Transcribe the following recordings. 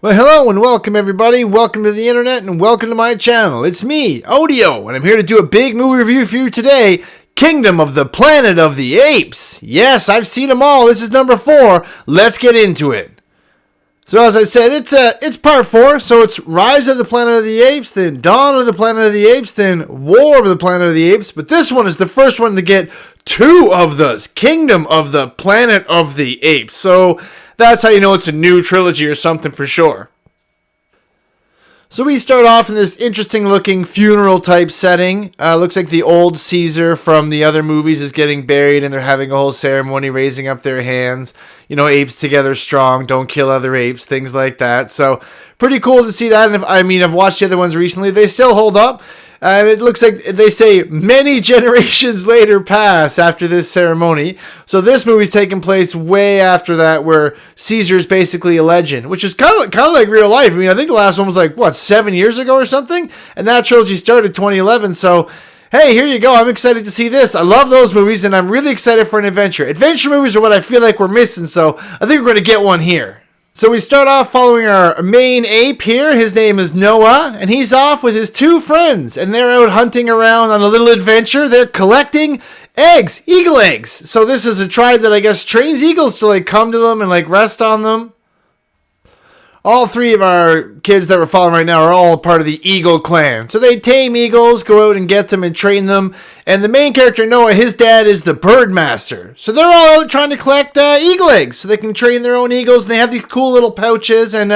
Well, hello and welcome everybody. Welcome to the internet and welcome to my channel. It's me, Odio, and I'm here to do a big movie review for you today. Kingdom of the Planet of the Apes. Yes, I've seen them all. This is number 4. Let's get into it. So as I said, it's part 4. So it's Rise of the Planet of the Apes, then Dawn of the Planet of the Apes, then War of the Planet of the Apes. But this one is the first one to get 2 of those. Kingdom of the Planet of the Apes. So that's how you know it's a new trilogy or something for sure. So we start off in this interesting looking funeral type setting. Looks like the old Caesar from the other movies is getting buried and they're having a whole ceremony raising up their hands. You know, apes together strong, don't kill other apes, things like that. So pretty cool to see that. And I've watched the other ones recently. They still hold up. It looks like they say many generations later pass after this ceremony. So this movie's taking place way after that, where Caesar's basically a legend, which is kind of like real life. I mean, I think the last one was like, 7 years ago or something? And that trilogy started 2011, so hey, here you go. I'm excited to see this. I love those movies, and I'm really excited for an adventure. Adventure movies are what I feel like we're missing, so I think we're going to get one here. So we start off following our main ape here. His name is Noah, and he's off with his 2 friends, and they're out hunting around on a little adventure. They're collecting eggs, eagle eggs. So this is a tribe that I guess trains eagles to come to them and rest on them. All 3 of our kids that we're following right now are all part of the Eagle clan. So they tame eagles, go out and get them and train them. And the main character, Noah, his dad is the bird master. So they're all out trying to collect eagle eggs so they can train their own eagles. And they have these cool little pouches. And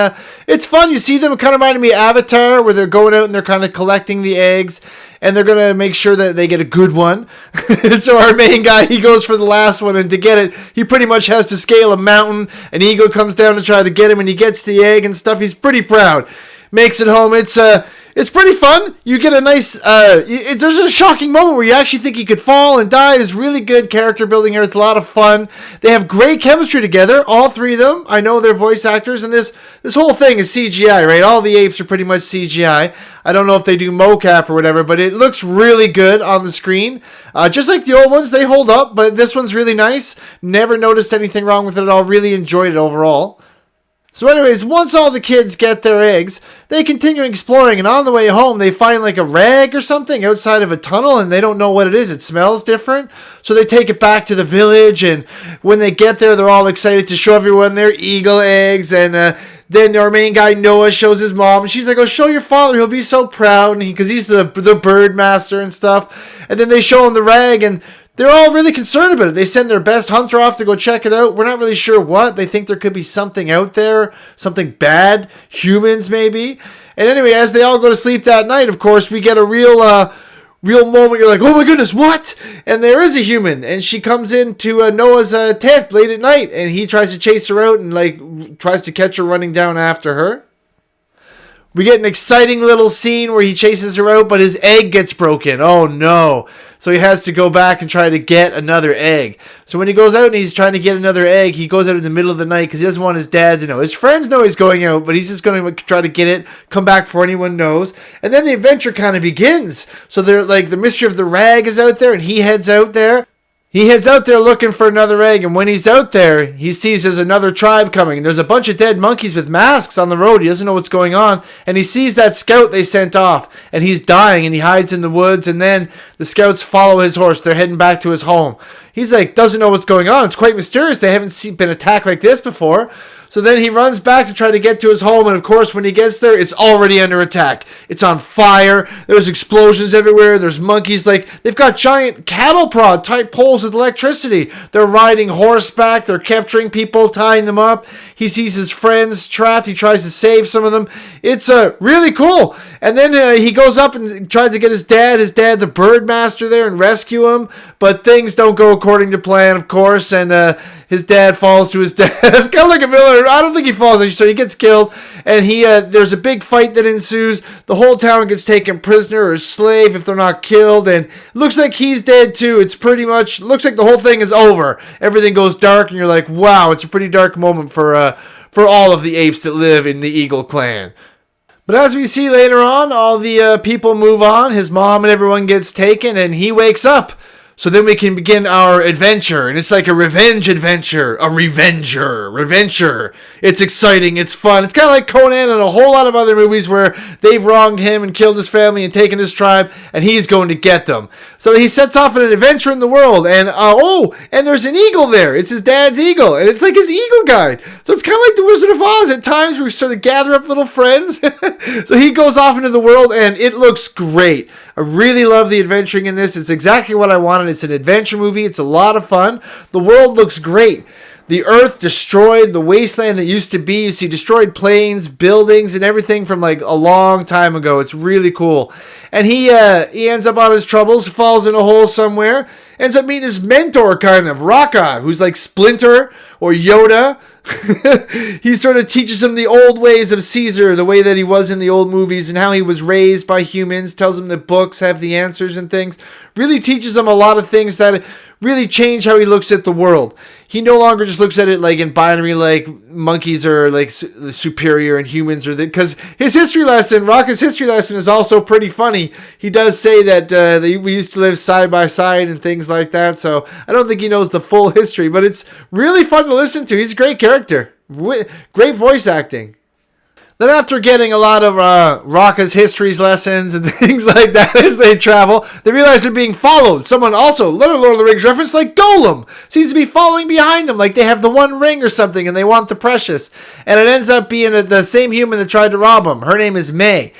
it's fun. You see them. It kind of reminded me of Avatar, where they're going out and they're kind of collecting the eggs. And they're going to make sure that they get a good one. So our main guy, he goes for the last one. And to get it, he pretty much has to scale a mountain. An eagle comes down to try to get him. And he gets the egg and stuff. He's pretty proud. Makes it home. It's pretty fun. You get a nice... there's a shocking moment where you actually think he could fall and die. It's really good character building here. It's a lot of fun. They have great chemistry together. All 3 of them. I know they're voice actors. And this whole thing is CGI, right? All the apes are pretty much CGI. I don't know if they do mocap or whatever, but it looks really good on the screen. Just like the old ones, they hold up, but this one's really nice. Never noticed anything wrong with it at all. Really enjoyed it overall. So anyways, once all the kids get their eggs, they continue exploring, and on the way home, they find a rag or something outside of a tunnel, and they don't know what it is. It smells different. So they take it back to the village, and when they get there, they're all excited to show everyone their eagle eggs, and then our main guy, Noah, shows his mom, and she's like, oh, show your father. He'll be so proud, because he's the bird master and stuff. And then they show him the rag, and they're all really concerned about it. They send their best hunter off to go check it out. We're not really sure what. They think there could be something out there, something bad, humans maybe. And anyway, as they all go to sleep that night, of course, we get a real moment. You're like, oh my goodness, what? And there is a human, and she comes into Noah's tent late at night, and he tries to chase her out and tries to catch her running down after her. We get an exciting little scene where he chases her out, but his egg gets broken. Oh no. So he has to go back and try to get another egg. So when he goes out and he's trying to get another egg, he goes out in the middle of the night because he doesn't want his dad to know. His friends know he's going out, but he's just going to try to get it, come back before anyone knows. And then the adventure kind of begins. So they're the mystery of the rag is out there, and he heads out there. He heads out there looking for another egg, and when he's out there, he sees there's another tribe coming. There's a bunch of dead monkeys with masks on the road. He doesn't know what's going on, and he sees that scout they sent off, and he's dying, and he hides in the woods, and then the scouts follow his horse. They're heading back to his home. He's doesn't know what's going on. It's quite mysterious. They haven't been attacked like this before. So then he runs back to try to get to his home, and of course, when he gets there, it's already under attack. It's on fire. There's explosions everywhere. There's monkeys. They've got giant cattle prod type poles with electricity. They're riding horseback. They're capturing people, tying them up. He sees his friends trapped. He tries to save some of them. It's really cool. And then he goes up and tries to get his dad, the bird master, there and rescue him. But things don't go according to plan, of course, and his dad falls to his death. Kind of like a villain. I don't think he falls, so he gets killed. And there's a big fight that ensues. The whole town gets taken prisoner or slave if they're not killed. And it looks like he's dead too. It's pretty much, looks like the whole thing is over. Everything goes dark, and you're like, wow, it's a pretty dark moment for all of the apes that live in the Eagle clan. But as we see later on, all the people move on. His mom and everyone gets taken, and he wakes up. So then we can begin our adventure, and it's like a revenge adventure, a revenger. It's exciting, it's fun. It's kind of like Conan and a whole lot of other movies where they've wronged him and killed his family and taken his tribe, and he's going to get them. So he sets off on an adventure in the world, and and there's an eagle there. It's his dad's eagle, and it's like his eagle guide. So it's kind of like the Wizard of Oz at times where we sort of gather up little friends. So he goes off into the world, and it looks great. I really love the adventuring in this. It's exactly what I wanted. It's an adventure movie. It's a lot of fun. The world looks great. The earth destroyed, the wasteland that used to be. You see destroyed planes, buildings, and everything from like a long time ago. It's really cool. And he ends up on his troubles, falls in a hole somewhere, ends up meeting his mentor, kind of, Raka, who's like Splinter or Yoda. He sort of teaches him the old ways of Caesar, the way that he was in the old movies and how he was raised by humans, tells him that books have the answers and things. Really teaches him a lot of things that really change how he looks at the world. He no longer just looks at it like in binary, like monkeys are like superior and humans are because his history lesson, Raka's history lesson, is also pretty funny. He does say that we used to live side by side and things like that. So I don't think he knows the full history, but it's really fun to listen to. He's a great character, great voice acting. Then after getting a lot of Raka's histories lessons and things like that as they travel, they realize they're being followed. Someone also, little Lord of the Rings reference, like Golem, seems to be following behind them, like they have the One Ring or something and they want the precious. And it ends up being the same human that tried to rob them. Her name is May.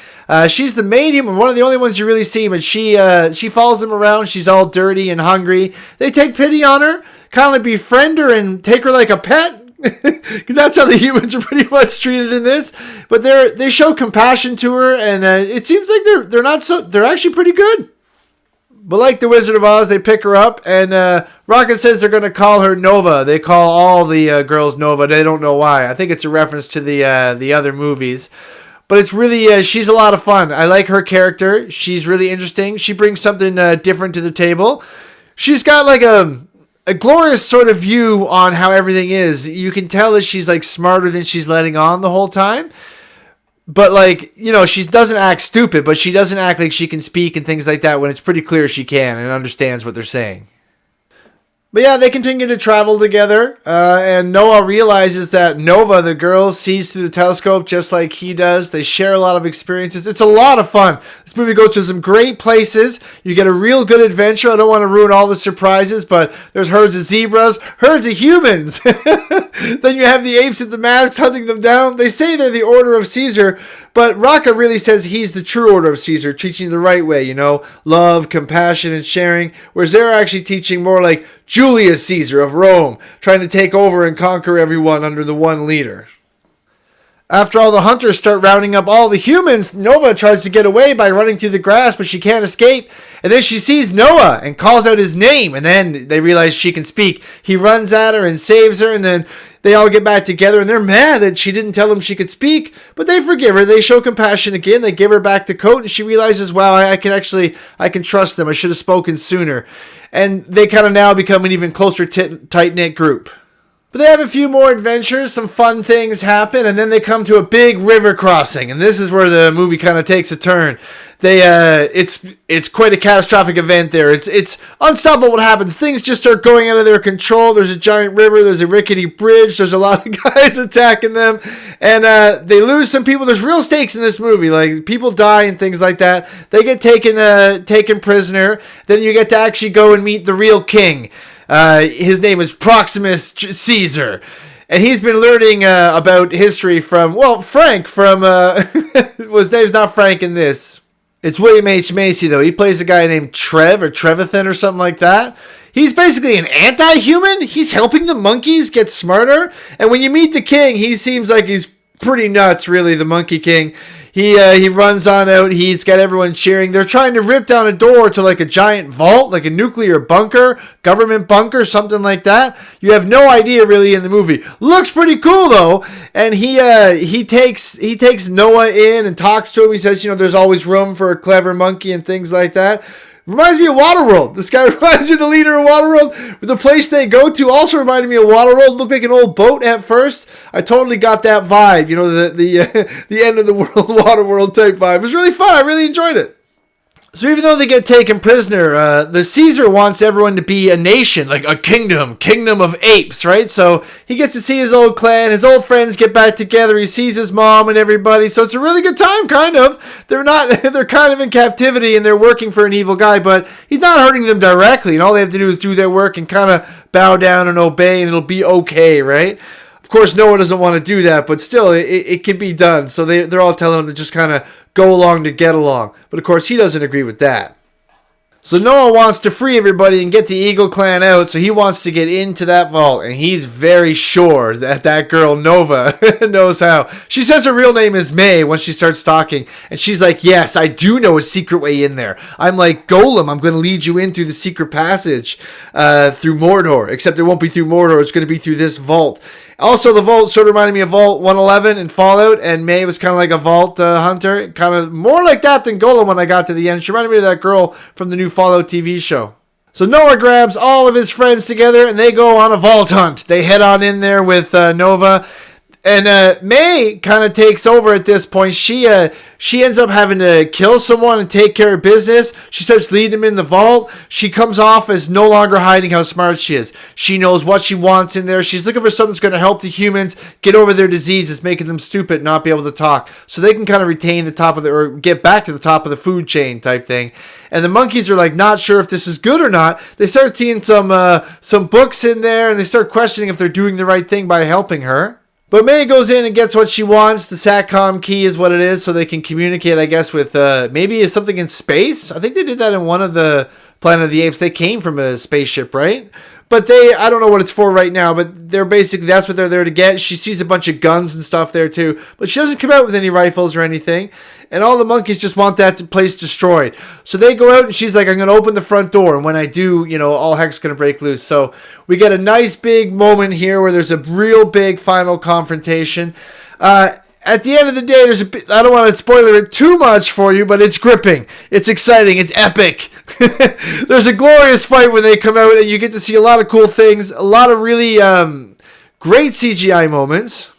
She's the main human, one of the only ones you really see, but she follows them around. She's all dirty and hungry. They take pity on her, kind of like befriend her and take her like a pet. Because that's how the humans are pretty much treated in this, but they show compassion to her, and it seems like they're actually pretty good. But like the Wizard of Oz, they pick her up, and Rocket says they're going to call her Nova. They call all the girls Nova. They don't know why. I think it's a reference to the other movies. But it's really, she's a lot of fun. I like her character. She's really interesting. She brings something different to the table. She's got like a glorious sort of view on how everything is. You can tell that she's like smarter than she's letting on the whole time. But like, she doesn't act stupid, but she doesn't act like she can speak and things like that when it's pretty clear she can and understands what they're saying. But yeah, they continue to travel together, and Noah realizes that Nova, the girl, sees through the telescope just like he does. They share a lot of experiences. It's a lot of fun. This movie goes to some great places. You get a real good adventure. I don't want to ruin all the surprises, but there's herds of zebras, herds of humans. Then you have the apes with the masks hunting them down. They say they're the Order of Caesar, but Raka really says he's the true Order of Caesar, teaching the right way, love, compassion, and sharing, whereas they're actually teaching more like Julius Caesar of Rome, trying to take over and conquer everyone under the one leader. After all the hunters start rounding up all the humans, Nova tries to get away by running through the grass, but she can't escape. And then she sees Noah and calls out his name, and then they realize she can speak. He runs at her and saves her, and then they all get back together, and they're mad that she didn't tell them she could speak, but they forgive her. They show compassion again. They give her back the coat, and she realizes, wow, I can trust them. I should have spoken sooner. And they kind of now become an even closer, tight-knit group. But they have a few more adventures, some fun things happen, and then they come to a big river crossing, and this is where the movie kind of takes a turn. It's quite a catastrophic event there. It's unstoppable what happens. Things just start going out of their control. There's a giant river. There's a rickety bridge. There's a lot of guys attacking them, and they lose some people. There's real stakes in this movie. Like people die and things like that. They get taken prisoner. Then you get to actually go and meet the real king. His name is Proximus Caesar. And he's been learning about history from, Frank from, his name's not Frank in this. It's William H. Macy, though. He plays a guy named Trev or Trevithan or something like that. He's basically an anti-human. He's helping the monkeys get smarter. And when you meet the king, he seems like he's pretty nuts, really, the Monkey King. He runs on out. He's got everyone cheering. They're trying to rip down a door to like a giant vault, like a nuclear bunker, government bunker, something like that. You have no idea really in the movie. Looks pretty cool though. And he takes Noah in and talks to him. He says, there's always room for a clever monkey and things like that. Reminds me of Waterworld. This guy reminds me of the leader of Waterworld. The place they go to also reminded me of Waterworld. Looked like an old boat at first. I totally got that vibe. The end of the world Waterworld type vibe. It was really fun. I really enjoyed it. So even though they get taken prisoner, the Caesar wants everyone to be a nation, like a kingdom of apes, right? So he gets to see his old clan, his old friends get back together. He sees his mom and everybody. So it's a really good time, kind of. They're kind of in captivity and they're working for an evil guy, but he's not hurting them directly. And all they have to do is do their work and kind of bow down and obey, and it'll be okay, right? Of course, Noah doesn't want to do that, but still, it can be done. So they're all telling him to just kind of go along to get along. But of course, he doesn't agree with that. So Noah wants to free everybody and get the Eagle Clan out, so he wants to get into that vault, and he's very sure that that girl Nova knows how. She says her real name is May when she starts talking, and she's like, yes, I do know a secret way in there. I'm like Golem, I'm going to lead you in through the secret passage through Mordor, except it won't be through Mordor, it's going to be through this vault. Also, the vault sort of reminded me of Vault 111 in Fallout, and May was kind of like a vault hunter, kind of more like that than Golem when I got to the end. She reminded me of that girl from the new Fallout TV show. So Noah grabs all of his friends together, and they go on a vault hunt. They head on in there with Nova. And May kind of takes over at this point. She ends up having to kill someone and take care of business. She starts leading them in the vault. She comes off as no longer hiding how smart she is. She knows what she wants in there. She's looking for something that's going to help the humans get over their diseases, making them stupid, not be able to talk, so they can kind of retain the top of or get back to the top of the food chain type thing. And the monkeys are like not sure if this is good or not. They start seeing some books in there, and they start questioning if they're doing the right thing by helping her. But May goes in and gets what she wants. The SATCOM key is what it is, so they can communicate, I guess, with maybe something in space. I think they did that in one of the Planet of the Apes. They came from a spaceship, right? But I don't know what it's for right now, but that's what they're there to get. She sees a bunch of guns and stuff there too, but she doesn't come out with any rifles or anything. And all the monkeys just want that place destroyed. So they go out and she's like, I'm going to open the front door. And when I do, all heck's going to break loose. So we get a nice big moment here where there's a real big final confrontation. At the end of the day, I don't want to spoiler it too much for you, but it's gripping. It's exciting. It's epic. There's a glorious fight when they come out, and you get to see a lot of cool things, a lot of really great CGI moments.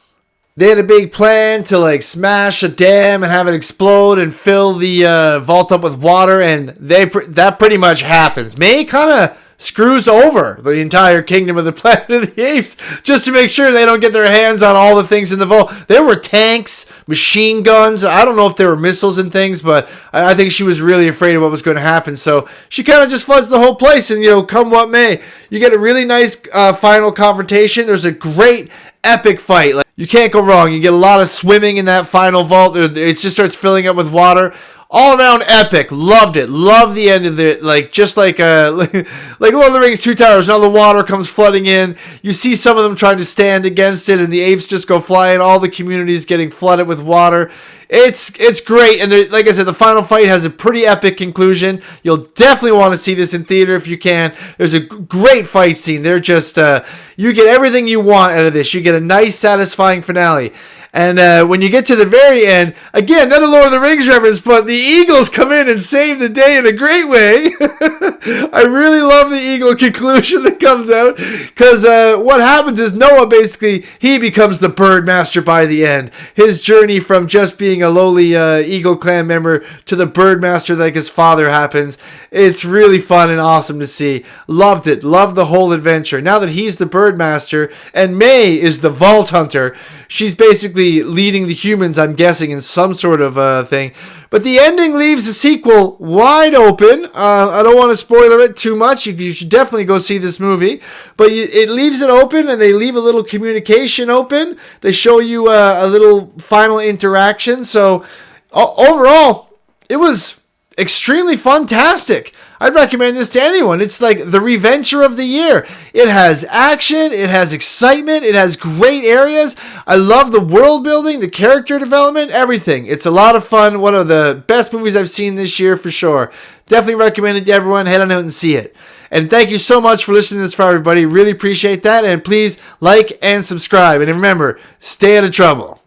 They had a big plan to smash a dam and have it explode and fill the vault up with water, and that pretty much happens. May kind of screws over the entire kingdom of the Planet of the Apes just to make sure they don't get their hands on all the things in the vault. There were tanks, machine guns. I don't know if there were missiles and things, but I think she was really afraid of what was going to happen. So she kind of just floods the whole place, and come what may. You get a really nice final confrontation. There's a great epic fight. You can't go wrong. You get a lot of swimming in that final vault. It just starts filling up with water. All around epic. Loved it. Loved the end of it. Just like Lord of the Rings Two Towers. Now the water comes flooding in. You see some of them trying to stand against it, and the apes just go flying. All the communities getting flooded with water. It's great. And like I said, the final fight has a pretty epic conclusion. You'll definitely want to see this in theater if you can. There's a great fight scene. They're just, you get everything you want out of this. You get a nice, satisfying finale. And when you get to the very end, again, another Lord of the Rings reference, but the eagles come in and save the day in a great way. I really love the eagle conclusion that comes out, because what happens is Noah basically, he becomes the bird master by the end. His journey from just being a lowly Eagle Clan member to the bird master like his father happens. It's really fun and awesome to see. Loved it. Loved the whole adventure. Now that he's the bird master and May is the vault hunter, she's basically leading the humans, I'm guessing, in some sort of thing. But the ending leaves the sequel wide open. I don't want to spoiler it too much. You should definitely go see this movie. But it leaves it open, and they leave a little communication open. They show you a little final interaction. So overall, it was extremely fantastic. I'd recommend this to anyone. It's like the reventure of the year. It has action, it has excitement, it has great areas. I love the world building, the character development, everything. It's a lot of fun. One of the best movies I've seen this year for sure. Definitely recommend it to everyone. Head on out and see it. And thank you so much for listening to this far, everybody. Really appreciate that. And please like and subscribe. And remember, stay out of trouble.